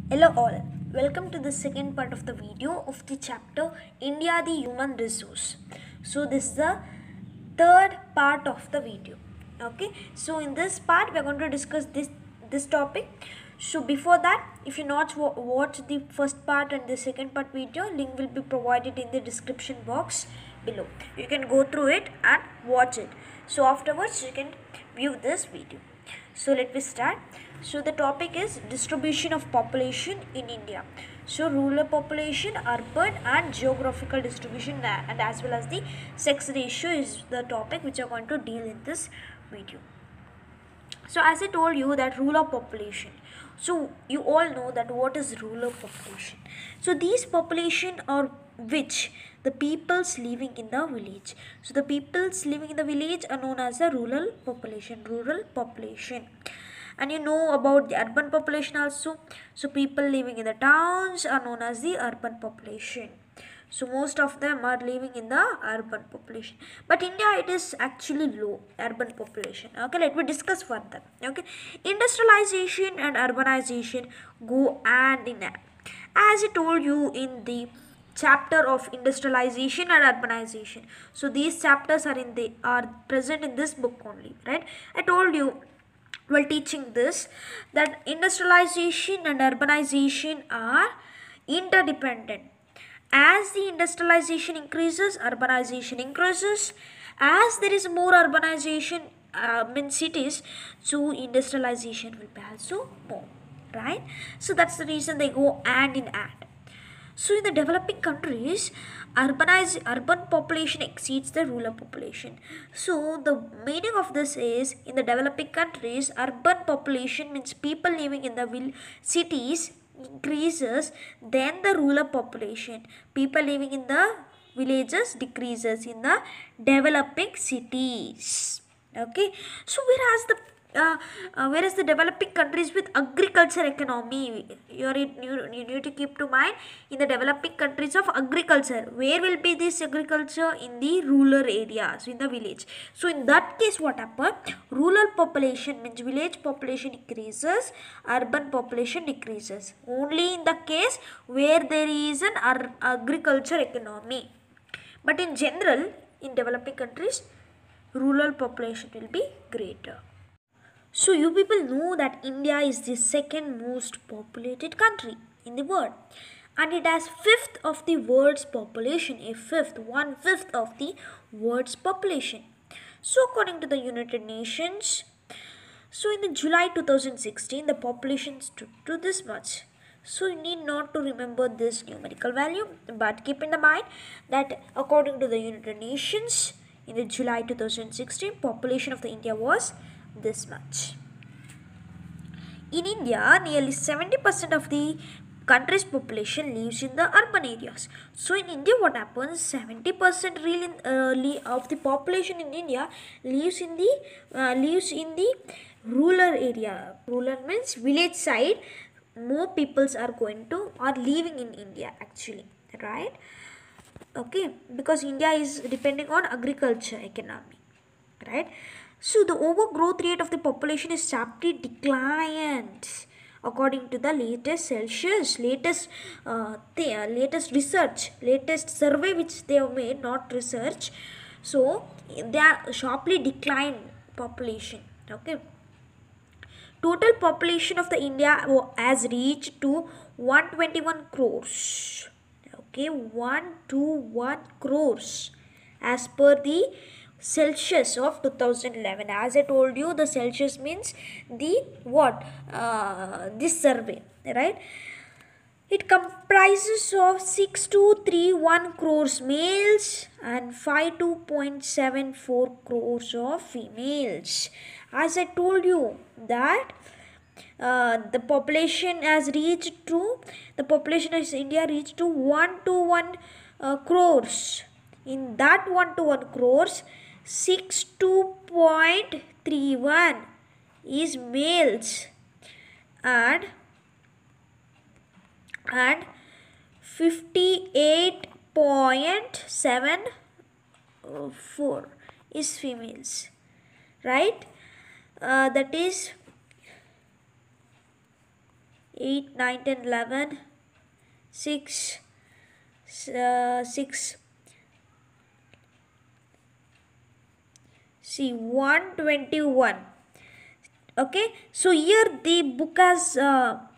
Hello all, welcome to the second part of the video of the chapter India the Human Resource. So this is the third part of the video. Okay, so in this part we are going to discuss this topic. So before that, if you not watch the first part and the second part video, link will be provided in the description box below. You can go through it and watch it. So afterwards you can view this video. So let me start. So the topic is distribution of population in India. So rural population, urban and geographical distribution, and as well as the sex ratio is the topic which I'm going to deal in this video. So as I told you that rural population. So you all know that what is rural population. So these population are which the peoples living in the village. So the peoples living in the village are known as the rural population. Rural population. And you know about the urban population also. So people living in the towns are known as the urban population. So most of them are living in the urban population. But India, it is actually low urban population. Okay, let me discuss further. Okay, industrialization and urbanization go hand in hand. As I told you in the chapter of industrialization and urbanization. So these chapters are present in this book only, right? I told you while teaching this that industrialization and urbanization are interdependent. As the industrialization increases, urbanization increases. As there is more urbanization in cities, so industrialization will be also more, right? So that's the reason they go hand in hand. So in the developing countries, urban population exceeds the rural population. So the meaning of this is in the developing countries, urban population means people living in the cities increases, then the rural population, people living in the villages decreases in the developing cities. Okay, so whereas the developing countries with agriculture economy, you need to keep to mind in the developing countries of agriculture, where will be this agriculture in the rural areas, in the village. So in that case what happen, rural population means village population increases, urban population decreases, only in the case where there is an agriculture economy. But in general, in developing countries, rural population will be greater. So you people know that India is the second most populated country in the world, and it has fifth of the world's population, a fifth, 1/5 of the world's population. So according to the United Nations, so in the July 2016 the population stood to this much. So you need not to remember this numerical value, but keep in the mind that according to the United Nations, in the July 2016 population of the India was this much. In India, nearly 70% of the country's population lives in the urban areas. So in India, what happens? 70% of the population in India lives in the rural area. Rural means village side. More peoples are living in India actually, right? Okay, because India is depending on agriculture economy, right? So the overgrowth rate of the population is sharply declined according to the latest latest research, latest survey which they have made, not research. So they are sharply declined population. Okay, total population of the India has reached to 121 crores. Okay, 121 crores as per the Celsius of 2011. As I told you, the Celsius means the what? This survey, right? It comprises of 6231 crores males and 52.74 crores of females. As I told you that the population has reached to the population of India reached to 1 to 1 crores. In that 1 to 1 crores, 62.31 is males and 58.74 is females, right? That is 8, 9, 10, 11, 6, 6, see 121. Okay, so here the book has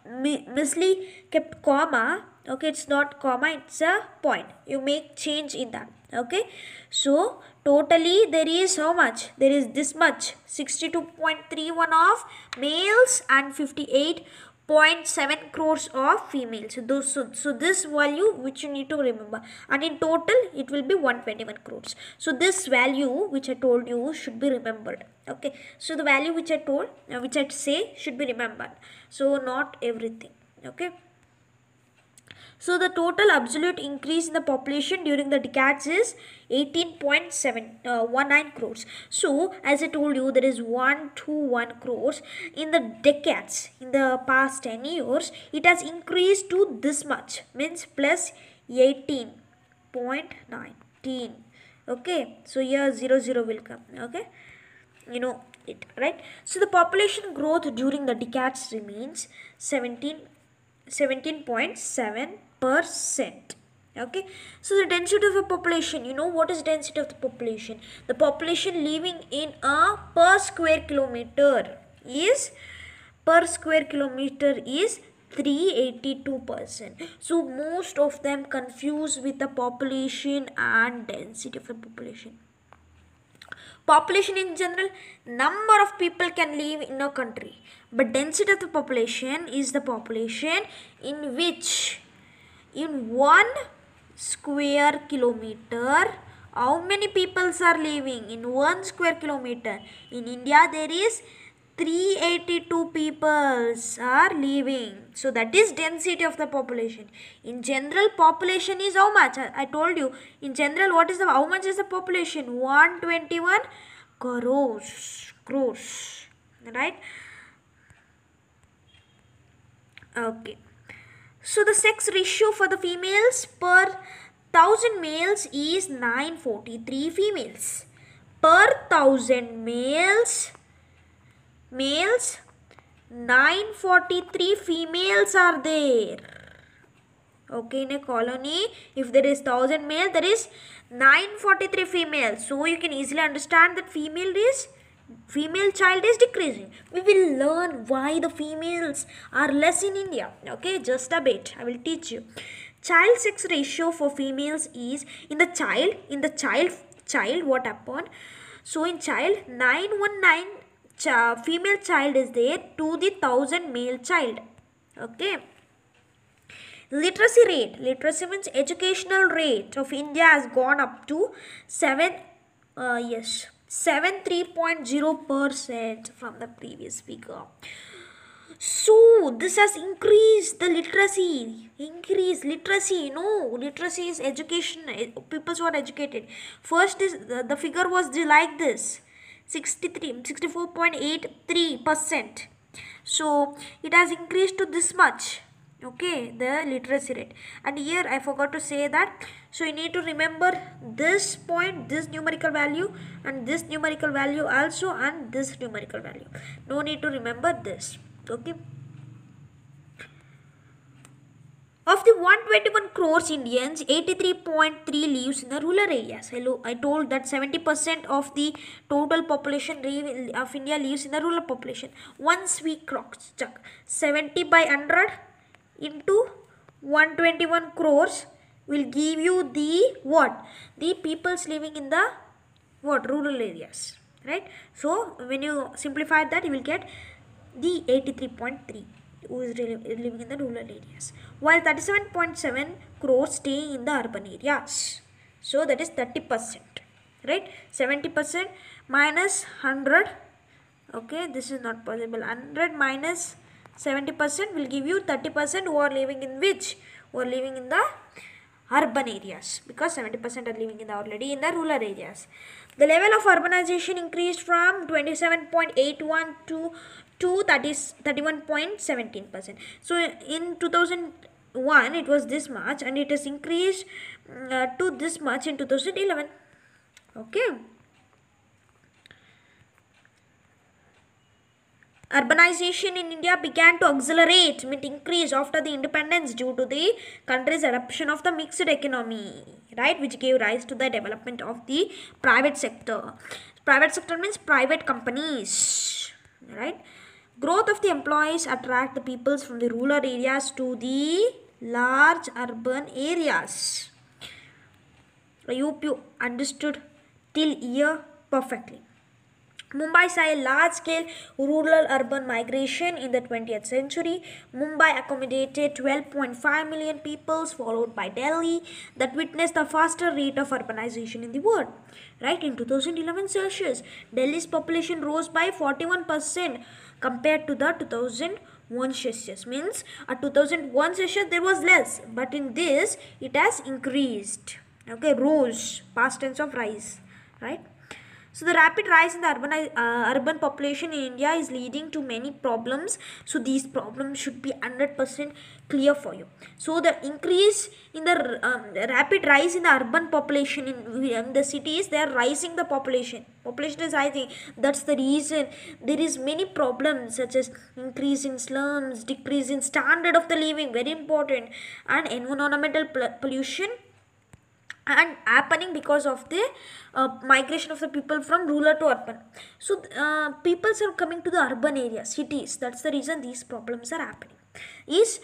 misly kept comma. Okay, it's not comma, it's a point. You make change in that. Okay, so totally there is how much? There is this much, 62.31 of males and 58.7 crores of females. So this value which you need to remember, and in total it will be 121 crores. So this value which I told you should be remembered. Okay, so the value which I told, which I say should be remembered. So not everything. Okay. So the total absolute increase in the population during the decades is 18.719 crores. So as I told you, there is 121 crores in the decades. In the past 10 years, it has increased to this much, means plus 18.19. Okay, so here 00 will come. Okay, you know it, right? So the population growth during the decades remains 17.7%. Okay, so the density of the population, you know what is density of the population? The population living in a per square kilometer is 382%. So most of them confuse with the population and density of the population. Population in general, number of people can live in a country, but density of the population is the population in which in 1 square kilometer how many peoples are living in 1 square kilometer. In India there is 382 peoples are living. So that is density of the population. In general, population is how much? I told you. In general, what is the how much is the population? 121 crores. Right? Okay. So the sex ratio for the females per 1000 males is 943 females. Per 1000 males 943 females are there. Okay, in a colony, if there is 1000 male, there is 943 females. So you can easily understand that female child is decreasing. We will learn why the females are less in India. Okay, just a bit. I will teach you. Child sex ratio for females is in the child what happened? So in child 919 female child is there to the 1000 male child. Okay. Literacy rate. Literacy means educational rate of India has gone up to 73.0% from the previous figure. So this has increased the literacy. Literacy. No, literacy is education. People who are educated. First is the figure was like this. 64.83%. So it has increased to this much. Okay, the literacy rate. And here I forgot to say that. So you need to remember this point, this numerical value, and this numerical value also, and this numerical value. No need to remember this. Okay. Of the 121 crores Indians, 83.3 lives in the rural areas. I told that 70% of the total population of India lives in the rural population. Once we cross check 70 by 100 into 121 crores will give you the what? The peoples living in the what? Rural areas. Right? So when you simplify that, you will get the 83.3 who is living in the rural areas, while 37.7 crores stay in the urban areas. So that is 30%, right? 70% minus 100. Okay, this is not possible. 100 minus 70% will give you 30% who are living in which? Who are living in the urban areas, because 70% are living in already in the rural areas. The level of urbanization increased from 27.81 to 31.17%. So in 2001 it was this much, and it has increased to this much in 2011. Okay. Urbanization in India began to accelerate, meant increase after the independence due to the country's adoption of the mixed economy, right, which gave rise to the development of the private sector. Private sector means private companies, right. Growth of the employees attract the peoples from the rural areas to the large urban areas. I hope you understood till here perfectly. Mumbai saw a large-scale rural-urban migration in the 20th century. Mumbai accommodated 12.5 million people, followed by Delhi, that witnessed the faster rate of urbanization in the world. Right, in 2011 Celsius, Delhi's population rose by 41% compared to the 2001 Celsius. Means at 2001 Celsius there was less, but in this it has increased. Okay, rose, past tense of rise, right. So the rapid rise in the urban population in India is leading to many problems. So these problems should be 100% clear for you. So the increase in the rapid rise in the urban population in the cities, they are rising the population. Population is rising. That's the reason there is many problems such as increase in slums, decrease in standard of the living, very important, and environmental pollution and happening because of the migration of the people from rural to urban. So peoples are coming to the urban areas, cities. That's the reason these problems are happening, is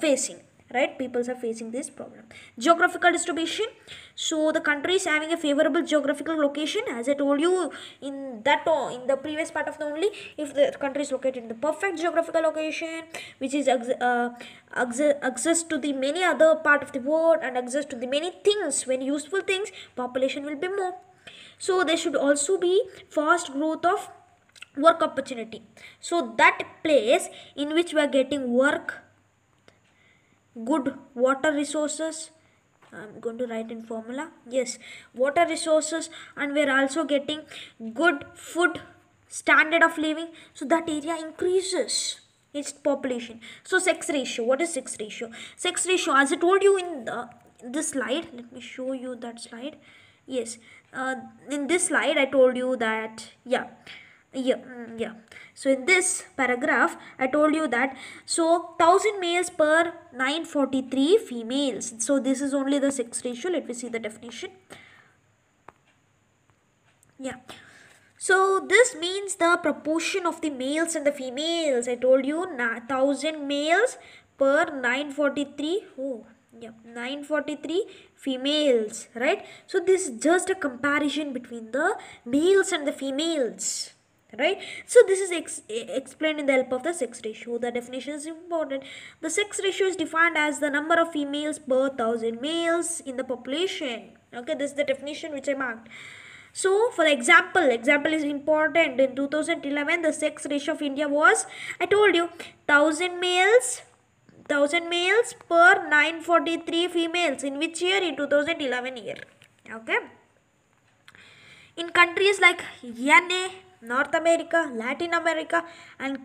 facing, right. Peoples are facing this problem. Geographical distribution. So the country is having a favorable geographical location, as I told you in the previous part of the only. If the country is located in the perfect geographical location, which is access to the many other part of the world and access to the many things, when useful things, population will be more. So there should also be fast growth of work opportunity. So that place in which we are getting work, good water resources, I'm going to write in formula, yes, water resources, and we're also getting good food, standard of living, so that area increases its population. So sex ratio, what is sex ratio? Sex ratio, as I told you in this slide, let me show you that slide. Yes, in this slide I told you that, yeah. So in this paragraph I told you that, so 1000 males per 943 females. So this is only the sex ratio. Let me see the definition. Yeah, so this means the proportion of the males and the females. I told you 1000 males per 943. Oh yeah, 943 females, right. So this is just a comparison between the males and the females, right. So this is explained in the help of the sex ratio. The definition is important. The sex ratio is defined as the number of females per 1000 males in the population. Okay, this is the definition which I marked. So for example is important. In 2011 the sex ratio of India was, I told you, 1000 males per 943 females. In which year? In 2011 year. Okay. In countries like NA, North America, Latin America, and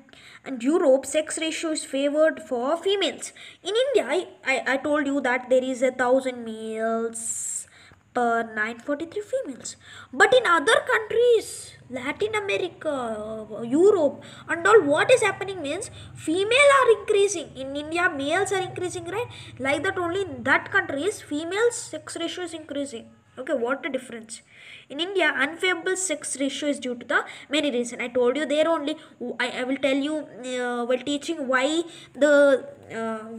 Europe, sex ratio is favored for females. In India, I told you that there is 1000 males per 943 females. But in other countries, Latin America, Europe, and all, what is happening means female are increasing. In India, males are increasing, right? Like that only in that countries, females sex ratio is increasing. Okay, what a difference. In India, unfavorable sex ratio is due to the many reasons. I told you there only. I will tell you while teaching why the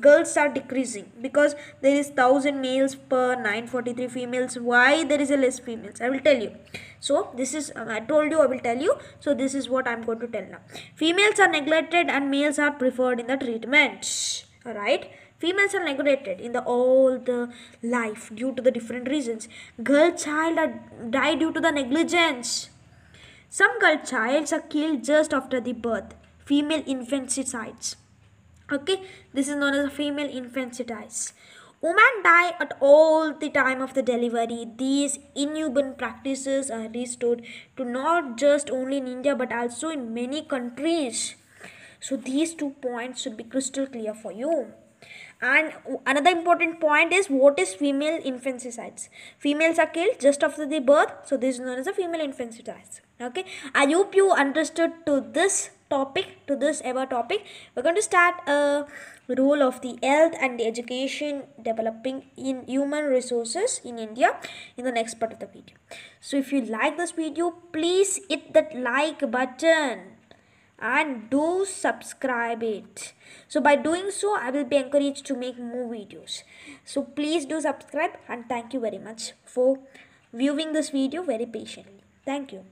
girls are decreasing, because there is 1000 males per 943 females. Why there is a less females? I will tell you. So this is I told you I will tell you. So this is what I am going to tell now. Females are neglected and males are preferred in the treatment. Alright. Females are neglected in all the life due to the different reasons. Girl child die due to the negligence. Some girl childs are killed just after the birth. Female infanticides. Okay, this is known as a female infanticides. Women die at all the time of the delivery. These inhumane practices are restored to not just only in India but also in many countries. So these 2 points should be crystal clear for you. And another important point is, what is female infanticides? Females are killed just after the birth. So this is known as a female infanticides. Okay. I hope you understood to this topic, to this ever topic, we're going to start a role of the health and the education developing in human resources in India in the next part of the video. So if you like this video, please hit that like button and do subscribe it. So by doing so, I will be encouraged to make more videos. So please do subscribe, and thank you very much for viewing this video very patiently. Thank you.